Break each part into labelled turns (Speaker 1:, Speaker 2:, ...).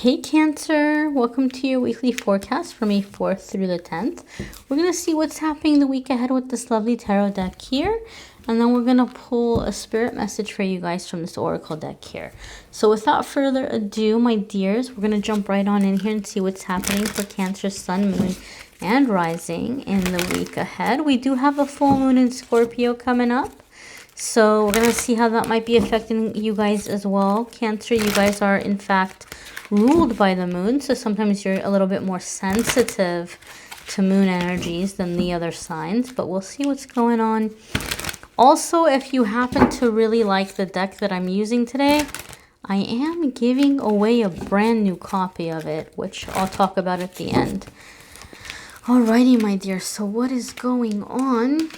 Speaker 1: Hey Cancer, welcome to your weekly forecast for May 4th through the 10th. We're going to see what's happening the week ahead with this lovely tarot deck here. And then we're going to pull a spirit message for you guys from this oracle deck here. So without further ado, my dears, we're going to jump right on in here and see what's happening for Cancer, Sun, Moon, and Rising in the week ahead. We do have a full moon in Scorpio coming up. So we're going to see how that might be affecting you guys as well. Cancer, you guys are in fact ruled by the moon. So sometimes you're a little bit more sensitive to moon energies than the other signs. But we'll see what's going on. Also, if you happen to really like the deck that I'm using today, I am giving away a brand new copy of it, which I'll talk about at the end. Alrighty, my dear. So what is going on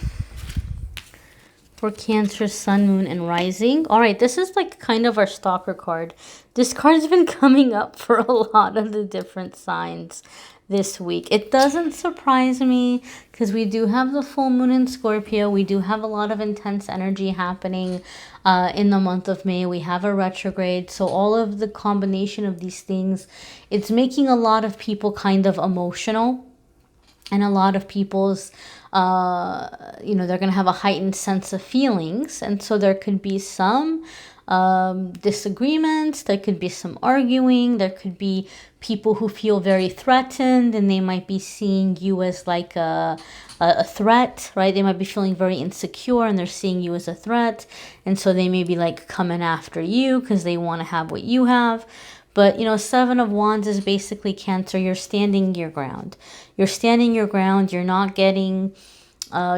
Speaker 1: for Cancer, Sun, Moon, and Rising? All right, this is like kind of our stalker card. This card's been coming up for a lot of the different signs this week. It doesn't surprise me because we do have the full moon in Scorpio. We do have a lot of intense energy happening in the month of May. We have a retrograde. So all of the combination of these things, it's making a lot of people kind of emotional. And a lot of people's, they're going to have a heightened sense of feelings. And so there could be some disagreements. There could be some arguing. There could be people who feel very threatened and they might be seeing you as like a threat, right? They might be feeling very insecure and they're seeing you as a threat. And so they may be like coming after you because they want to have what you have. But, Seven of Wands is basically Cancer. You're standing your ground. You're standing your ground. You're not getting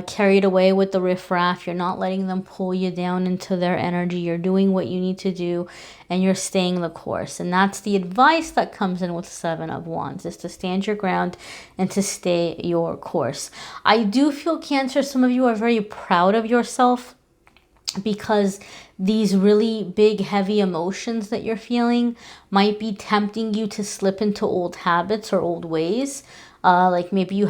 Speaker 1: carried away with the riffraff. You're not letting them pull you down into their energy. You're doing what you need to do, and you're staying the course. And that's the advice that comes in with Seven of Wands, is to stand your ground and to stay your course. I do feel, Cancer, some of you are very proud of yourself, because these really big, heavy emotions that you're feeling might be tempting you to slip into old habits or old ways. Like maybe you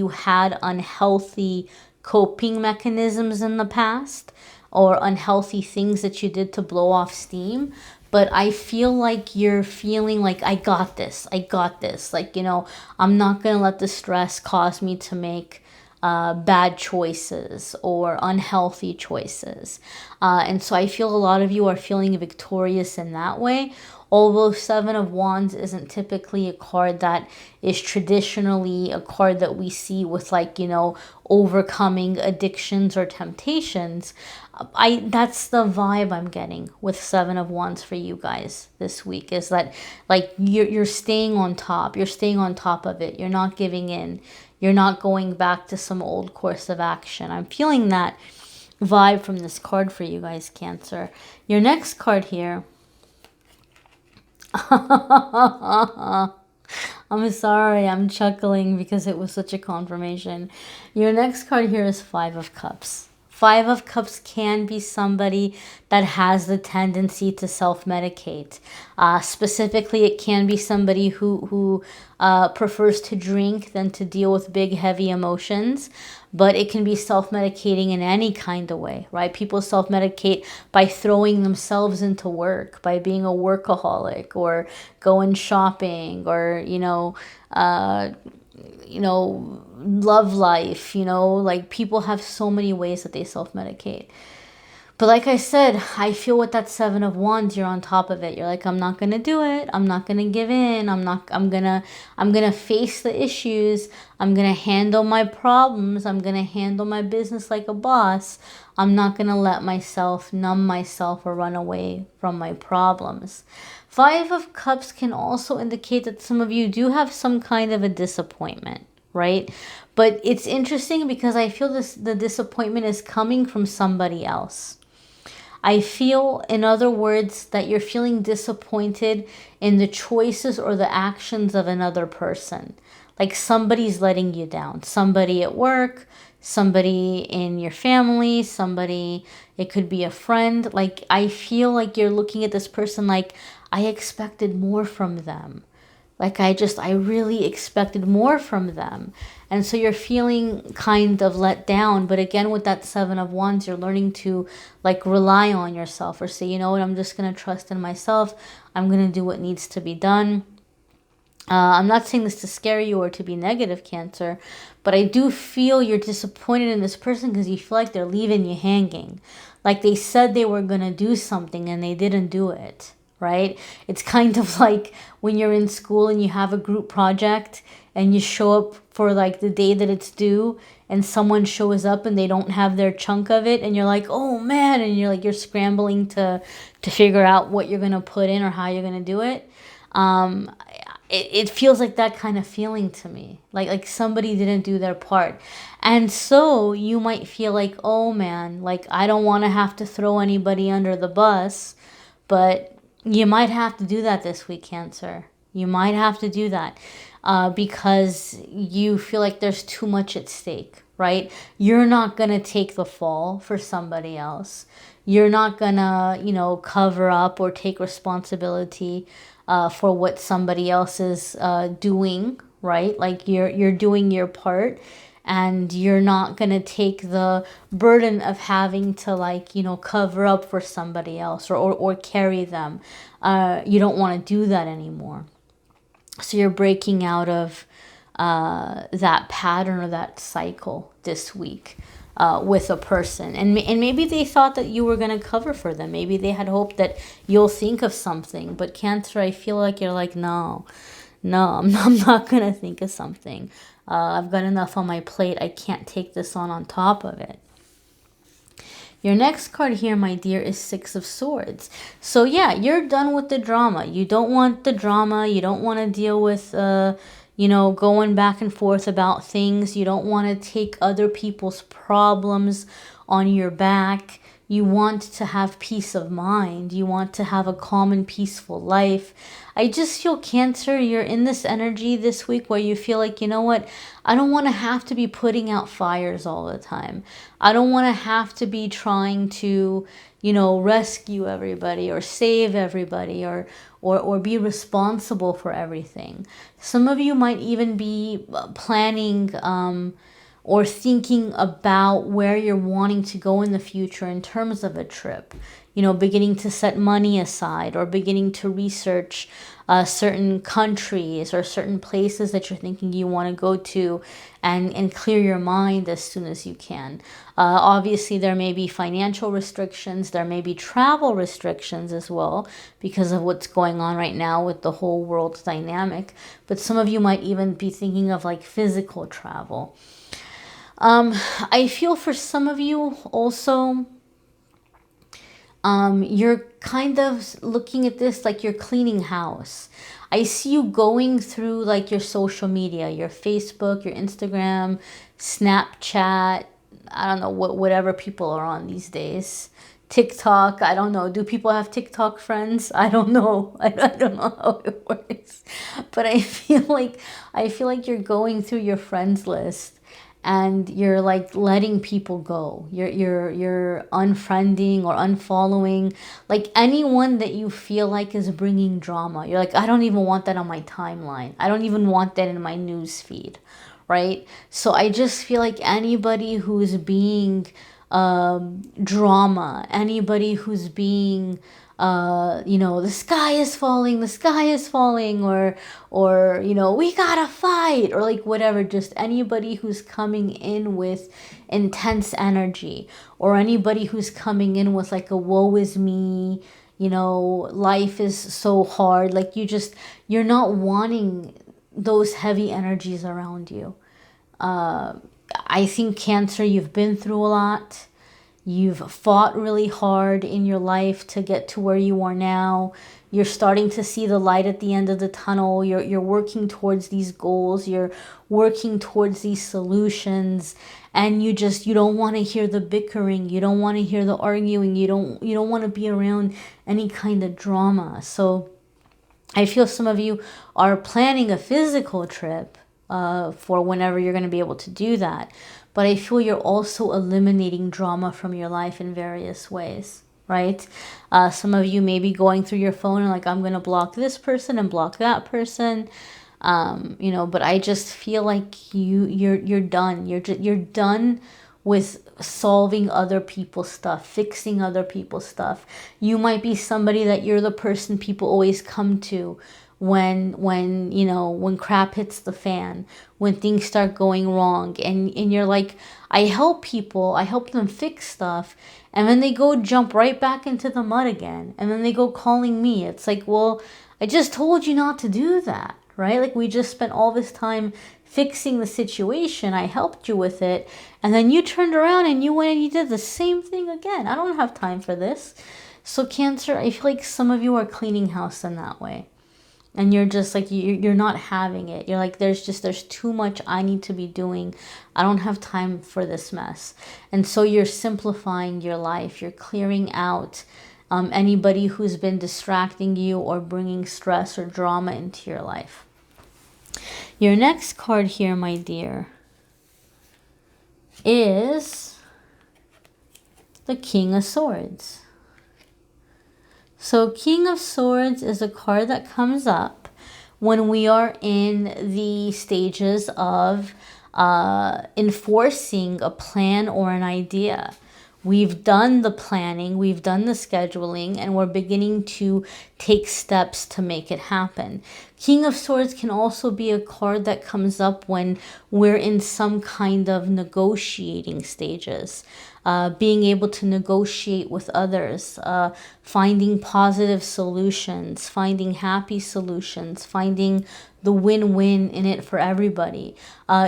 Speaker 1: had unhealthy coping mechanisms in the past, or unhealthy things that you did to blow off steam. But I feel like you're feeling like, I got this. Like, I'm not going to let the stress cause me to make bad choices or unhealthy choices. And so I feel a lot of you are feeling victorious in that way. Although Seven of Wands isn't typically a card that is traditionally a card that we see with overcoming addictions or temptations. That's the vibe I'm getting with Seven of Wands for you guys this week, is that like you're staying on top. You're staying on top of it. You're not giving in. You're not going back to some old course of action. I'm feeling that vibe from this card for you guys, Cancer. Your next card here. I'm sorry, I'm chuckling because it was such a confirmation. Your next card here is Five of Cups. Five of Cups can be somebody that has the tendency to self-medicate. Specifically, it can be somebody who prefers to drink than to deal with big, heavy emotions. But it can be self-medicating in any kind of way, right? People self-medicate by throwing themselves into work, by being a workaholic, or going shopping, or, love life, like people have so many ways that they self-medicate. But like I said, I feel with that Seven of Wands, you're on top of it. You're like, I'm not going to do it. I'm not going to give in. I'm going to face the issues. I'm going to handle my problems. I'm going to handle my business like a boss. I'm not going to let myself numb myself or run away from my problems. Five of Cups can also indicate that some of you do have some kind of a disappointment, right? But it's interesting because I feel the disappointment is coming from somebody else. I feel, in other words, that you're feeling disappointed in the choices or the actions of another person. Like somebody's letting you down. Somebody at work, somebody in your family, it could be a friend. Like I feel like you're looking at this person like, I expected more from them. Like I really expected more from them. And so you're feeling kind of let down. But again, with that Seven of Wands, you're learning to like rely on yourself, or say, you know what, I'm just going to trust in myself. I'm going to do what needs to be done. I'm not saying this to scare you or to be negative, Cancer, but I do feel you're disappointed in this person because you feel like they're leaving you hanging. Like they said they were going to do something and they didn't do it, right? It's kind of like when you're in school and you have a group project and you show up for like the day that it's due, and someone shows up and they don't have their chunk of it, and you're like, oh man, and you're scrambling to figure out what you're going to put in or how you're going to do it. It feels like that kind of feeling to me, like somebody didn't do their part. And so you might feel like, oh man, like I don't want to have to throw anybody under the bus, but you might have to do that this week, Cancer. You might have to do that because you feel like there's too much at stake, right? You're not going to take the fall for somebody else. You're not going to, cover up or take responsibility for what somebody else is doing, right? Like you're doing your part, and you're not going to take the burden of having to cover up for somebody else or carry them. You don't want to do that anymore. So you're breaking out of that pattern or that cycle this week with a person. And maybe they thought that you were going to cover for them. Maybe they had hoped that you'll think of something. But Cancer, I feel like you're like, no, I'm not going to think of something. I've got enough on my plate. I can't take this on top of it. Your next card here, my dear, is Six of Swords. So yeah, you're done with the drama. You don't want the drama. You don't want to deal with, going back and forth about things. You don't want to take other people's problems on your back. You want to have peace of mind. You want to have a calm and peaceful life. I just feel, Cancer, you're in this energy this week where you feel like, you know what? I don't want to have to be putting out fires all the time. I don't want to have to be trying to, rescue everybody or save everybody or be responsible for everything. Some of you might even be planning or thinking about where you're wanting to go in the future in terms of a trip. Beginning to set money aside or beginning to research certain countries or certain places that you're thinking you want to go to and clear your mind as soon as you can. Obviously, there may be financial restrictions. There may be travel restrictions as well because of what's going on right now with the whole world dynamic. But some of you might even be thinking of like physical travel. I feel for some of you also, you're kind of looking at this like you're cleaning house. I see you going through like your social media, your Facebook, your Instagram, Snapchat, I don't know, whatever people are on these days. TikTok, I don't know. Do people have TikTok friends? I don't know. I don't know how it works. But I feel like you're going through your friends list and you're like letting people go. You're unfriending or unfollowing like anyone that you feel like is bringing drama. You're like, I don't even want that on my timeline. I don't even want that in my news feed, right? So I just feel like anybody who's being drama, anybody who's being the sky is falling, or we gotta fight, or like whatever, just anybody who's coming in with intense energy, or anybody who's coming in with like a woe is me, life is so hard, like you're not wanting those heavy energies around you. I think, Cancer, you've been through a lot. You've fought really hard in your life to get to where you are now. You're starting to see the light at the end of the tunnel. You're working towards these goals. You're working towards these solutions. And you don't want to hear the bickering. You don't want to hear the arguing. You don't want to be around any kind of drama. So I feel some of you are planning a physical trip for whenever you're going to be able to do that. But I feel you're also eliminating drama from your life in various ways. right? Some of you may be going through your phone and like, I'm going to block this person and block that person. You know, but I just feel like you're done. You're done with solving other people's stuff, fixing other people's stuff. You might be somebody that you're the person people always come to when you know, when crap hits the fan, when things start going wrong, and you're like, I help people, I help them fix stuff, and then they go jump right back into the mud again, and then they go calling me. It's like, well, I just told you not to do that, right? Like, we just spent all this time fixing the situation. I helped you with it, and then you turned around and you went and you did the same thing again. I don't have time for this. So Cancer, I feel like some of you are cleaning house in that way. And you're just like, you're not having it. You're like, there's too much I need to be doing. I don't have time for this mess. And so you're simplifying your life. You're clearing out anybody who's been distracting you or bringing stress or drama into your life. Your next card here, my dear, is the King of Swords. So King of Swords is a card that comes up when we are in the stages of enforcing a plan or an idea. We've done the planning, we've done the scheduling, and we're beginning to take steps to make it happen. King of Swords can also be a card that comes up when we're in some kind of negotiating stages. Being able to negotiate with others, finding positive solutions, finding happy solutions, finding the win-win in it for everybody.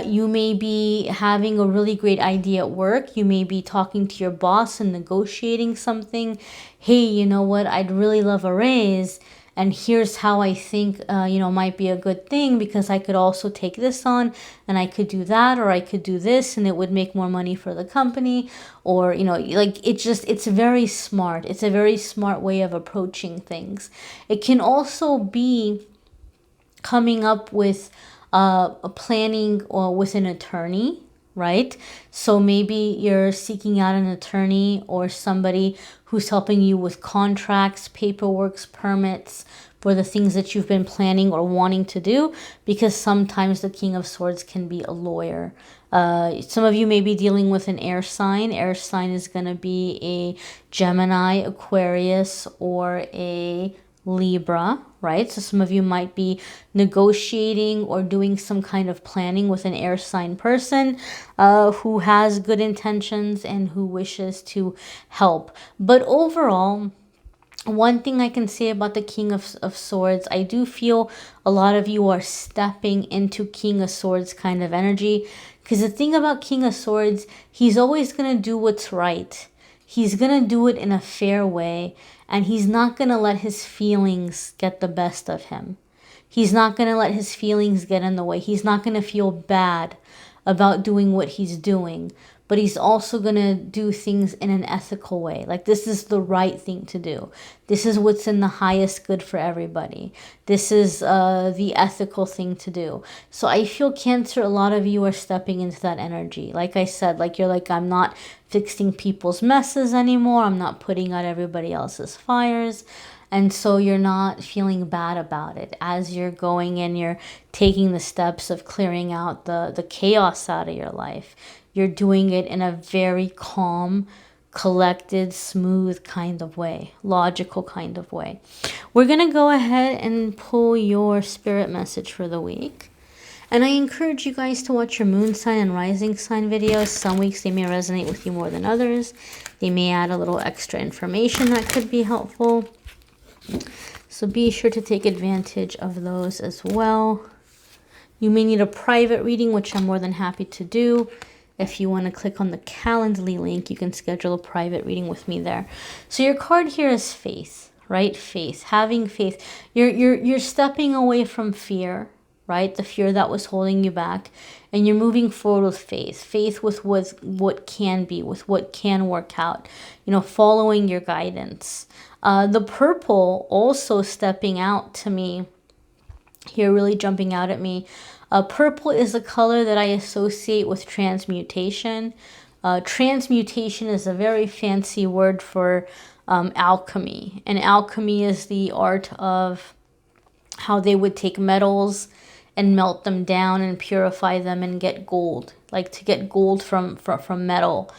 Speaker 1: You may be having a really great idea at work. You may be talking to your boss and negotiating something. Hey, you know what? I'd really love a raise. And here's how I think, you know, might be a good thing, because I could also take this on and I could do that, or I could do this and it would make more money for the company. Or, you know, like, it's very smart. It's a very smart way of approaching things. It can also be coming up with a planning or with an attorney, right? So maybe you're seeking out an attorney or somebody who's helping you with contracts, paperwork, permits for the things that you've been planning or wanting to do, because sometimes the King of Swords can be a lawyer. Some of you may be dealing with an air sign. Air sign is going to be a Gemini, Aquarius, or a Libra, right? So some of you might be negotiating or doing some kind of planning with an air sign person who has good intentions and who wishes to help. But overall, one thing I can say about the King of Swords, I do feel a lot of you are stepping into King of Swords kind of energy. Because the thing about King of Swords, he's always going to do what's right. He's going to do it in a fair way. And he's not going to let his feelings get the best of him. He's not going to let his feelings get in the way. He's not going to feel bad about doing what he's doing. But he's also going to do things in an ethical way. Like, this is the right thing to do. This is what's in the highest good for everybody. This is the ethical thing to do. So I feel, Cancer, a lot of you are stepping into that energy. Like I said, like, you're like, I'm not fixing people's messes anymore. I'm not putting out everybody else's fires. And so you're not feeling bad about it as you're going and you're taking the steps of clearing out the chaos out of your life. You're doing it in a very calm, collected, smooth kind of way, logical kind of way. We're going to go ahead and pull your spirit message for the week. And I encourage you guys to watch your moon sign and rising sign videos. Some weeks they may resonate with you more than others. They may add a little extra information that could be helpful. So be sure to take advantage of those as well. You may need a private reading, which I'm more than happy to do. If you want to click on the Calendly link, you can schedule a private reading with me there. So your card here is faith, right? Faith, having faith. You're stepping away from fear, right? The fear that was holding you back, and you're moving forward with faith. Faith with what can be, with what can work out. You know, following your guidance. The purple also stepping out to me here, really jumping out at me. Purple is a color that I associate with transmutation. Transmutation is a very fancy word for alchemy. And alchemy is the art of how they would take metals and melt them down and purify them and get gold, like to get gold from metal.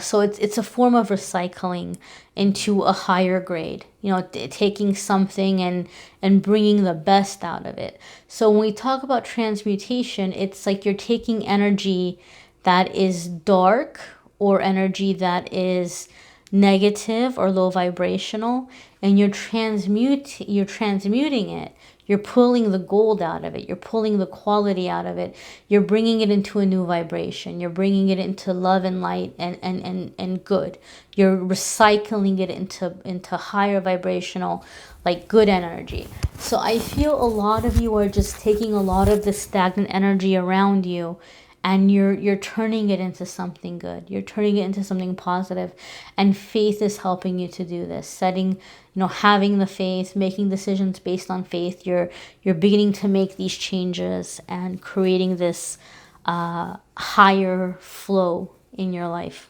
Speaker 1: So it's a form of recycling into a higher grade, you know, taking something and bringing the best out of it. So when we talk about transmutation, it's like you're taking energy that is dark or energy that is negative or low vibrational, and you're transmuting it. You're pulling the gold out of it. You're pulling the quality out of it. You're bringing it into a new vibration. You're bringing it into love and light and good. You're recycling it into higher vibrational, like good energy. So I feel a lot of you are just taking a lot of the stagnant energy around you, and you're turning it into something good. You're turning it into something positive. And faith is helping you to do this. Setting, having the faith, making decisions based on faith. You're beginning to make these changes and creating this higher flow in your life.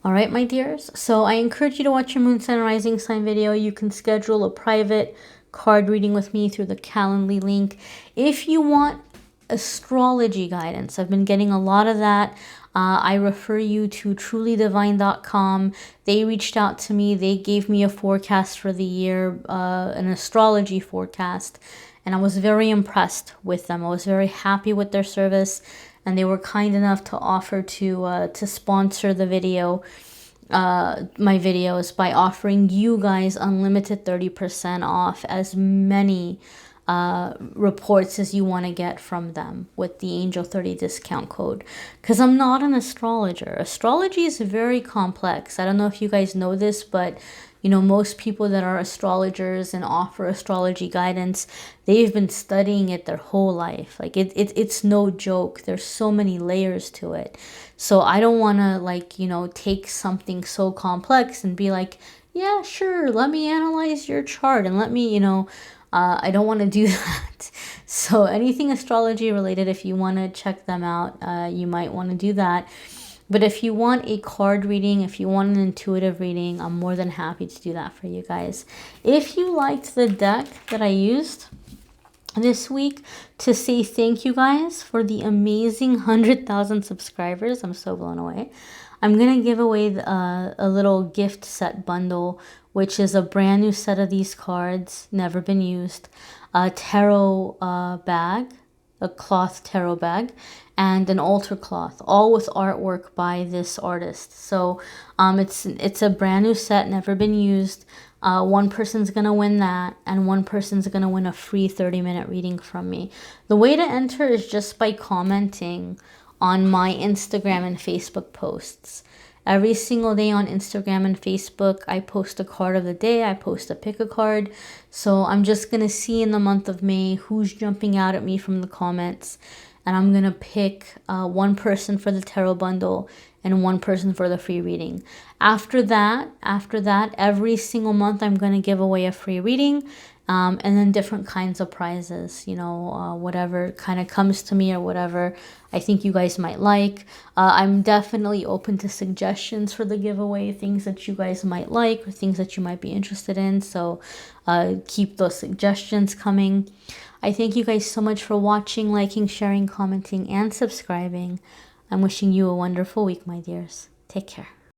Speaker 1: All right, my dears. So I encourage you to watch your Moon, Sun, and Rising sign video. You can schedule a private card reading with me through the Calendly link. If you want astrology guidance, I've been getting a lot of that. I refer you to trulydivine.com. They reached out to me. They gave me a forecast for the year, an astrology forecast, and I was very impressed with them. I was very happy with their service, and they were kind enough to offer to sponsor the video, my videos, by offering you guys unlimited 30% off as many reports as you want to get from them with the Angel 30 discount code, because I'm not an astrologer. Astrology is very complex. I don't know if you guys know this, but most people that are astrologers and offer astrology guidance, they've been studying it their whole life. Like it's no joke. There's so many layers to it. So I don't want to take something so complex and be like, yeah, sure, let me analyze your chart and let me, I don't want to do that. So anything astrology related, if you want to check them out, you might want to do that. But if you want a card reading, if you want an intuitive reading, I'm more than happy to do that for you guys. If you liked the deck that I used this week to say thank you guys for the amazing 100,000 subscribers, I'm so blown away. I'm going to give away a little gift set bundle, which is a brand new set of these cards, never been used, a tarot bag, a cloth tarot bag, and an altar cloth, all with artwork by this artist. So it's a brand new set, never been used. One person's going to win that, and one person's going to win a free 30-minute reading from me. The way to enter is just by commenting on my Instagram and Facebook posts. Every single day on Instagram and Facebook, I post a card of the day. I post a pick a card. So I'm just going to see in the month of May who's jumping out at me from the comments. And I'm going to pick one person for the tarot bundle and one person for the free reading. After that, every single month, I'm going to give away a free reading. And then different kinds of prizes, whatever kind of comes to me or whatever I think you guys might like. I'm definitely open to suggestions for the giveaway, things that you guys might like or things that you might be interested in. So keep those suggestions coming. I thank you guys so much for watching, liking, sharing, commenting, and subscribing. I'm wishing you a wonderful week, my dears. Take care.